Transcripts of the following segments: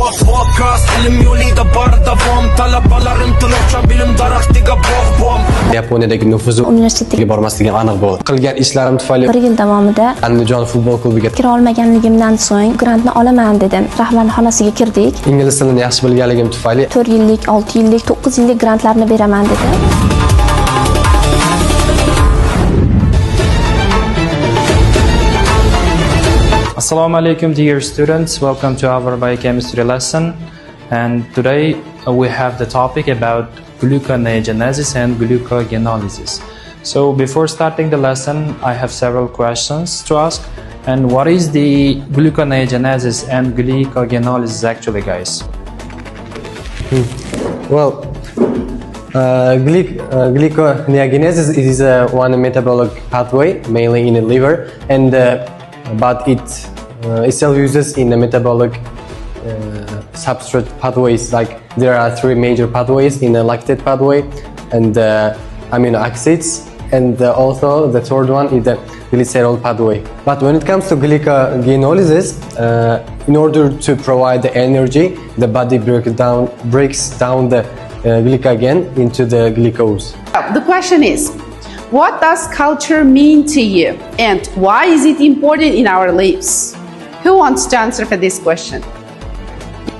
podcast ilim yo'lida bor davom talabalar intiluvchi bilim daraxtiga bog' Yaponiyadagi nufuzli universitetga bormasligim aniq bo'ldi. Qilgan ishlarim tufayli 1 yil davomida Andijon futbol klubiga kira olmaganligimdan so'ng grantni olaman dedim. Rahbarning xonasiga kirdik. ingliz tilini yaxshi bilganligim tufayli 4 yillik, 6 yillik, 9 yillik grantlarni beraman dedi. Assalamu alaikum dear students, welcome to our biochemistry lesson, and today we have the topic about gluconeogenesis and glucogenolysis. So before starting the lesson, I have several questions to ask. And what is the gluconeogenesis and glucogenolysis actually, guys? Well, gluconeogenesis is one metabolic pathway, mainly in the liver, and but it itself uses in the metabolic substrate pathways. Like there are 3 major pathways in the lactate pathway, and amino acids, and also the third one is the glycerol pathway. But when it comes to glucogenolysis, in order to provide the energy, the body breaks down the glycogen into the glucose. The question is, what does culture mean to you and why is it important in our lives? Who wants to answer for this question?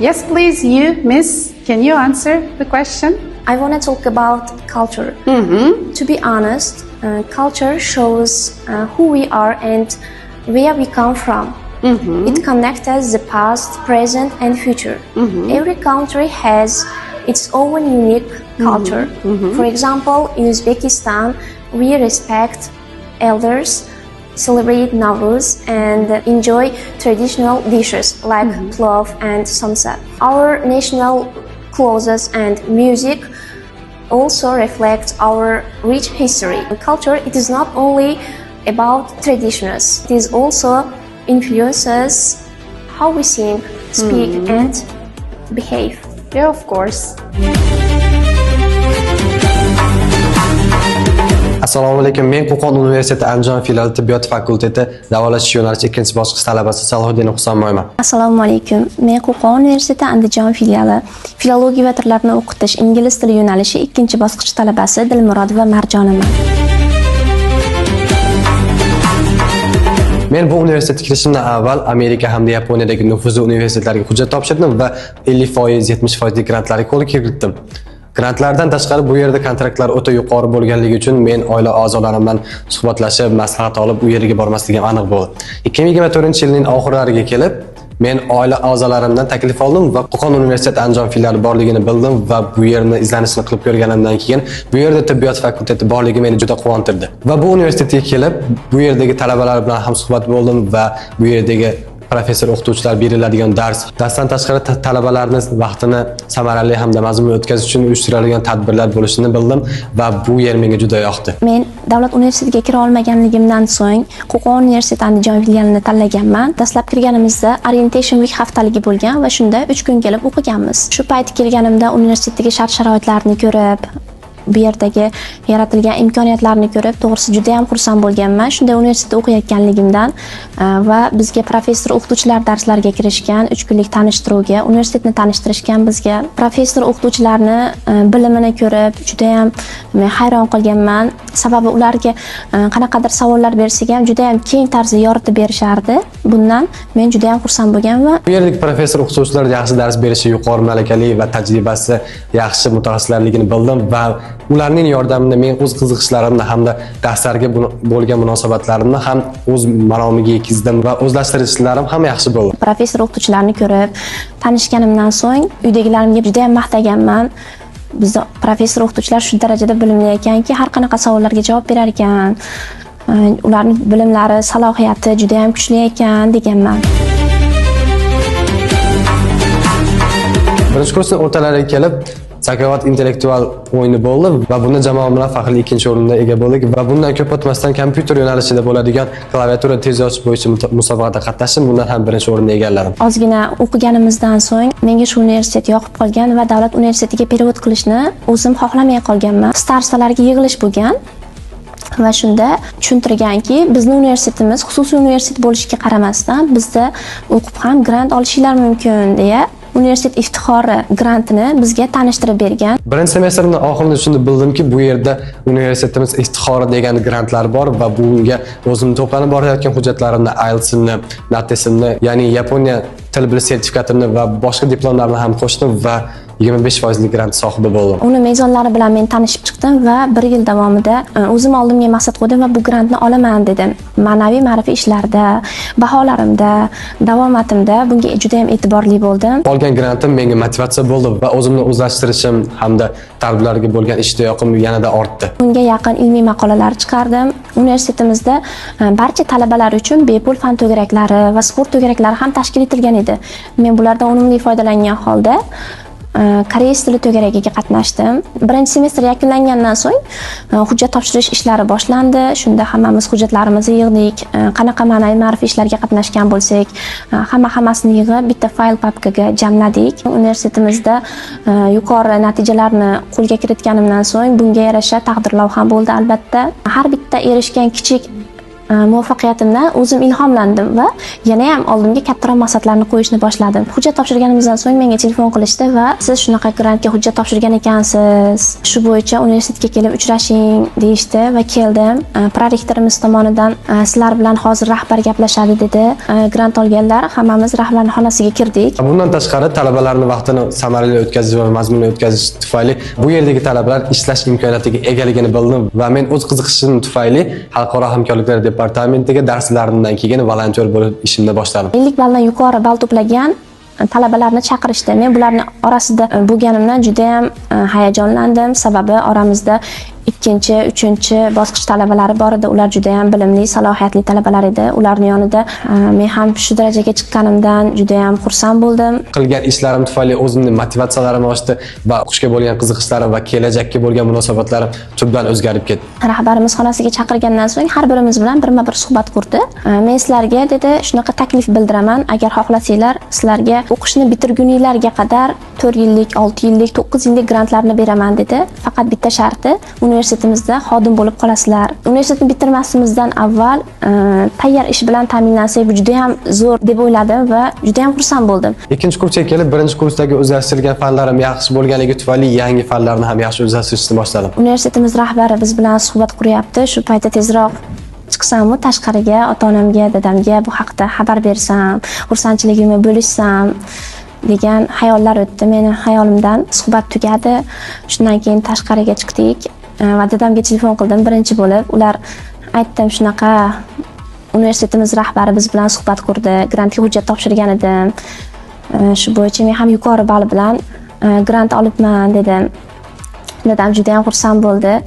Yes, please, you, miss, can you answer the question? I want to talk about culture. To be honest, culture shows who we are and where we come from. It connects us the past, present, and future. Every country has its own unique culture. For example, in Uzbekistan, we respect elders, celebrate Nowruz, and enjoy traditional dishes like plov and samsa. Our national clothes and music also reflect our rich history. Culture, it is not only about traditions, it is also influences how we think, speak, and behave. Yeah, of course. Assalomu alaykum. Men Qo'qon universiteti Andijon filiali tibbiyot fakulteti davolash yo'nalishi 2-bosqich talabasi Salohiddin Husanboyman. Assalomu alaykum. Men Qo'qon universiteti Andijon filiali filologiya va tillarni o'qitish ingliz tili yo'nalishi 2-bosqich talabasi Dilmurodova Marjoniman. Men bu universitetga kirishimdan avval Amerika hamda Yaponiyadagi nufuzli universitetlarga hujjat topshirdim va 50%, 70% grantlarga qo'l kiritdim. Grantlardan tashqari bu yerda kontraktlar o'ta yuqori bo'lganligi uchun men oila a'zolarim bilan suhbatlashib, maslahat olib u yerga bormasligim aniq bo'ldi. 2024-yilning oxirlariga kelib, men oila a'zolarimdan taklif oldim va Qo'qon universiteti Andijon filiali borligini bildim va bu yerni izlanishni qilib ko'rganimdan keyin bu yerda tibbiyot fakulteti borligi meni juda quvontirdi. Va bu universitetga kelib, bu yerdagi talabalar bilan ham suhbat bo'ldim va bu yerdagi professor o'qituvchilar beriladigan darsdan tashqari talabalarning vaqtini samarali hamda mazmunli o'tkazish uchun uyushtiriladigan tadbirlar bo'lishini bildim va bu yer menga juda yoqdi. Men davlat universitetiga kira olmaganligimdan so'ng Qo'qon universiteti Andijon filialini tanlaganman. Dastlab kirganimizda orientation week haftaligi bo'lgan va shunda 3 kun kelib o'qiganmiz. Shu payt kelganimda universitetdagi shart-sharoitlarni ko'rib, bu yerdagi yaratilgan imkoniyatlarni ko'rib, to'g'risi juda ham xursand bo'lganman. Shunda universitetda o'qiyotganligimdan va bizga professor o'qituvchilar darslarga kirishgan, 3 kunlik tanishtiruvga, universitetni tanishtirishgan bizga. Professor o'qituvchilarni bilimini ko'rib, juda ham men hayron qolganman. Sababi ularga qanaqadir savollar bersak ham juda ham keng tarzda yoritib berishardi. Bundan men juda ham xursand bo'lganman. Bu yerdagi professor o'qituvchilar yaxshi dars berishi, yuqori malakali va tajribasi yaxshi mutaxassislarligini bildim va ularning yordamida men o'z qiziqishlarimni hamda darslarga bo'lgan munosabatlarimni ham o'z maromiga yetkazdim va o'zlashtirishlarim ham yaxshi bo'ldi. Professor o'qituvchilarni ko'rib, tanishganimdan so'ng uydagilarimga juda ham maqtaganman. Bizda professor o'qituvchilar shu darajada bilimli ekanki, har qanaqa savollarga javob berar ekan. Ularning bilimlari, salohiyati juda ham kuchli ekan deganman. Birinchi kursning o'rtalariga kelib Zakovat intellektual o'yini bo'ldi va buni jamoa bilan faxrli 2-o'ringa ega bo'ldik va bundan ko'p o'tmasdan kompyuter yo'nalishida bo'ladigan klaviatura tez yozish bo'yicha musobaqada qatnashib, bundan ham 1-o'rinni egalladim. Ozgina o'qiganimizdan so'ng menga shu universitet yoqib qolgan va davlat universitetiga perevod qilishni o'zim xohlamay qolganman. Starstalarga yig'ilish bo'lgan. Va shunda tushuntirganki, bizning universitetimiz xususiy universitet bo'lishiga qaramasdan bizda o'qib ham grant olishinglar mumkin deya universitet iftixori grantini bizga tanishtirib bergan. Birinchi semestrning oxirida shunda bildimki, bu yerda universitetimiz iftixori degan grantlar bor va bunga o'zim to'planib borayotgan hujjatlarimni, IELTS'imni, NATES'imni, ya'ni Yaponiya til bilish sertifikatimni va boshqa diplomlarni ham qo'shdim va 25% grant sohibi bo'ldim. Uni mezonlari bilan men tanishib chiqdim va 1 yil davomida o'zim oldimga maqsad qo'ydim va bu grantni olaman dedim. Ma'naviy ma'rifiy ishlarda, baholarimda, davomatimda bunga juda ham e'tiborli bo'ldim. Olgan grantim menga motivatsiya bo'ldi va o'zimni o'zlashtirishim hamda talabalarga bo'lgan ishtiyoqim yanada ortdi. Bunga yaqin ilmiy maqolalar chiqardim. Universitetimizda barcha talabalar uchun bepul fan to'garaklari va sport to'garaklari ham tashkil etilgan edi. Men bulardan unumli foydalangan holda koreys tili to'garagiga qatnashdim. Birinchi semestr yakunlangandan so'ng hujjat topshirish ishlari boshlandi. Shunda hammamiz hujjatlarimizni yig'dik. Qanaqa ma'naviy ma'rifiy ishlarga qatnashgan bo'lsak, hammasini yig'ib bitta fayl papkaga jamladik. Universitetimizda yuqori natijalarni qo'lga kiritganimdan so'ng bunga yarasha taqdirlov ham bo'ldi albatta. Har bitta erishgan kichik muvaffaqiyatimdan o'zim ilhomlandim va yana ham oldimga kattaroq maqsadlarni qo'yishni boshladim. Hujjat topshirganimizdan so'ng menga telefon qilishdi va siz shunaqa grantga hujjat topshirgan ekansiz. Shu bo'yicha universitetga kelib uchrashing deyishdi va keldim. Prorektorimiz tomonidan sizlar bilan hozir rahbar gaplashadi dedi. Grant olganlar hammamiz rahbarning xonasiga kirdik. Bundan tashqari talabalarning vaqtini samarali o'tkazish va mazmunli o'tkazish tufayli bu yerdagi talabalar ishlash imkoniyatiga egaligini bildim va men o'z qiziqishim tufayli xalqaro hamkorliklar departamentiga darslarimdan keyin volontyor bo'lib ishimni boshladim. 50 balldan yuqori ball to'plagan talabalarni chaqirishdi. Men bularning orasida bo'lganimdan juda ham hayajonlandim. Sababi oramizda 2-3 bosqich talabalari bor edi. Ular juda ham bilimli, salohiyatli talabalar edi. Ularning yonida men ham shu darajaga chiqqanimdan juda ham xursand bo'ldim. Qilgan ishlarim tufayli o'zimning motivatsiyalarim oshdi va o'qishga bo'lgan qiziqishlarim va kelajakka bo'lgan munosabatlarim tubdan o'zgarib ketdi. Rahbarimiz xonasiga chaqirgandan so'ng har birimiz bilan birma-bir suhbat qurdi. Men sizlarga dedi, shunaqa taklif bildiraman. Agar xohlasanglar, sizlarga o'qishni bitirguninglarga qadar 4 yillik, 6 yillik, 9 yillik grantlarni beraman dedi. Faqat bitta sharti, universitetimizda xodim bo'lib qolasizlar. Universitetni bitirmasimizdan avval tayyor ish bilan ta'minlansak, bu juda ham zo'r deb o'yladim va juda ham xursand bo'ldim. Ikkinchi kursga kelib, birinchi kursdagi o'zlashtirilgan fanlarim yaxshi bo'lganligi tufayli yangi fanlarni ham yaxshi o'zlashtirishni boshladim. Universitetimiz rahbari biz bilan suhbat quryapti. Shu paytda tezroq chiqsam-u tashqariga, ota-onamga, dadamga bu haqda xabar bersam, xursandchiligimni bo'lishsam degan xayollar o'tdi meni hayolimdan. Suhbat tugadi. Shundan keyin tashqariga chiqdik va dadamga telefon qildim birinchi bo'lib. Ular aytdim shunaqa universitetimiz rahbari biz bilan suhbat qurdi. Grantga hujjat topshirgan edim. Shu bo'yicha men ham yuqori ball bilan grant olibman dedim. Dadam juda ham xursand bo'ldi.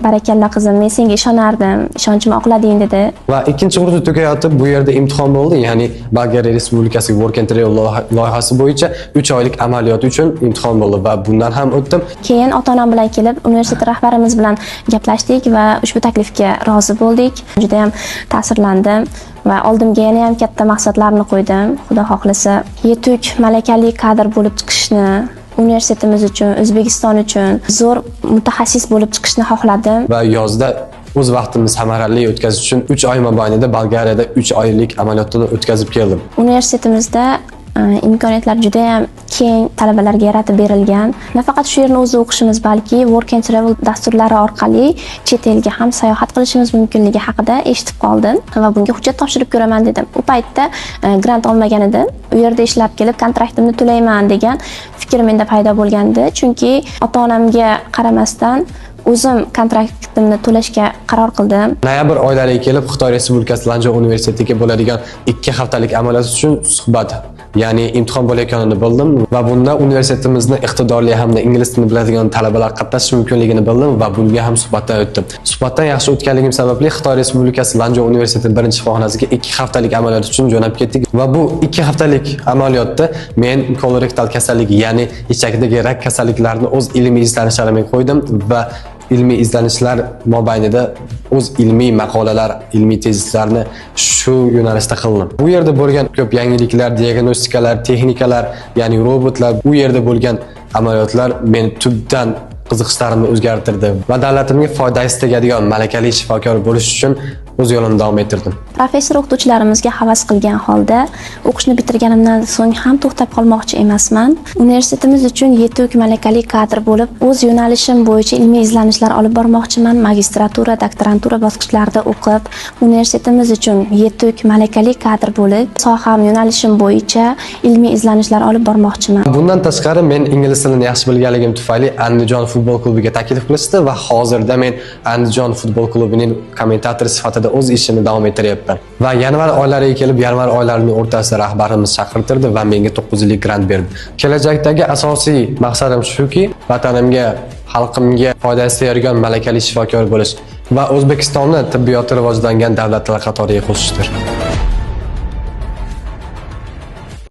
Barakalla qizim, men senga ishonardim, ishonchimni oqlading dedi. Va ikkinchi kurni tugayotib bu yerda imtihon bo'ldi, ya'ni Bolgariya Respublikasi Work and Travel loyihasi bo'yicha 3 oylik amaliyot uchun imtihon bo'ldi va bundan ham o'tdim. Keyin ota-onam bilan kelib universitet rahbarimiz bilan gaplashdik va ushbu taklifga rozi bo'ldik. Juda ham ta'sirlandim va oldimga yana ham katta maqsadlarni qo'ydim. Xudo xohlasa, yetuk malakali kadr bo'lib chiqishni, universitetimiz uchun, O'zbekiston uchun zo'r mutaxassis bo'lib chiqishni xohladim. Va yozda o'z vaqtimni samarali o'tkazish uchun 3 oy mobaynida Bolgariyada 3 oylik amaliyotni o'tkazib keldim. Universitetimizda imkoniyatlar juda ham keng talabalarga yaratib berilgan. Nafaqat shu yerni o'zida o'qishimiz, balki Work and Travel dasturlari orqali chet elga ham sayohat qilishimiz mumkinligi haqida eshitib qoldim va bunga hujjat topshirib ko'raman dedim. U paytda grant olmagan edim. U yerda ishlab kelib kontraktimni to'layman degan fikr menda paydo bo'lgandi, chunki ota-onamga qaramasdan o'zim kontraktimni to'lashga qaror qildim. Noyabr oylariga kelib Xitoy Respublikasi Lanzhou universitetiga bo'ladigan 2 haftalik amaliyot uchun suhbat, ya'ni imtihon bo'layotganini bildim va bunda universitetimizning iqtidorli hamda ingliz tilini biladigan talabalar qatnashishi mumkinligini bildim va bunga ham suhbatdan o'tdim. Suhbatdan yaxshi o'tganligim sababli Xitoy Respublikasi Lanzhou universiteti birinchi shifoxonasiga 2 haftalik amaliyot uchun jo'nab ketdik va bu 2 haftalik amaliyotda men kolorektal kasalligi, ya'ni ichakdagi rak kasalliklarini o'z ilmiy izlanishlarimga qo'ydim va ilmiy izlanishlar mobaynida o'z ilmiy maqolalar, ilmiy tezislarni shu yo'nalishda qildim. Bu yerda bo'lgan ko'p yangiliklar, diagnostikalar, texnikalar, ya'ni robotlar, bu yerda bo'lgan amaliyotlar meni tubdan qiziqishlarimni o'zgartirdi va davlatimga foydasi tegadigan malakali shifokor bo'lish uchun o'z yo'limni davom ettirdim. Professor o'qituvchilarimizga havas qilgan holda o'qishni bitirganimdan so'ng ham to'xtab qolmoqchi emasman. Universitetimiz uchun yetuk malakali kadr bo'lib, o'z yo'nalishim bo'yicha ilmiy izlanishlar olib bormoqchiman. Magistratura, doktorantura bosqichlarida o'qib, universitetimiz uchun yetuk malakali kadr bo'lib, soham yo'nalishim bo'yicha ilmiy izlanishlar olib bormoqchiman. Bundan tashqari men ingliz tilini yaxshi bilganligim tufayli Andijon futbol klubiga taklif qilishdi va hozirda men Andijon futbol klubining kommentatori sifatida o'z ishimni davom ettiryapman. Va yanvar oylariga kelib, yanvar oylarining o'rtasida rahbarimiz chaqirtirdi va menga 9 yillik grant berdi. Kelajakdagi asosiy maqsadim shuki, vatanimga, xalqimga foydasi tegadigan malakali shifokor bo'lish va O'zbekistonni tibbiyoti rivojlangan davlatlar qatoriga qo'shishdir.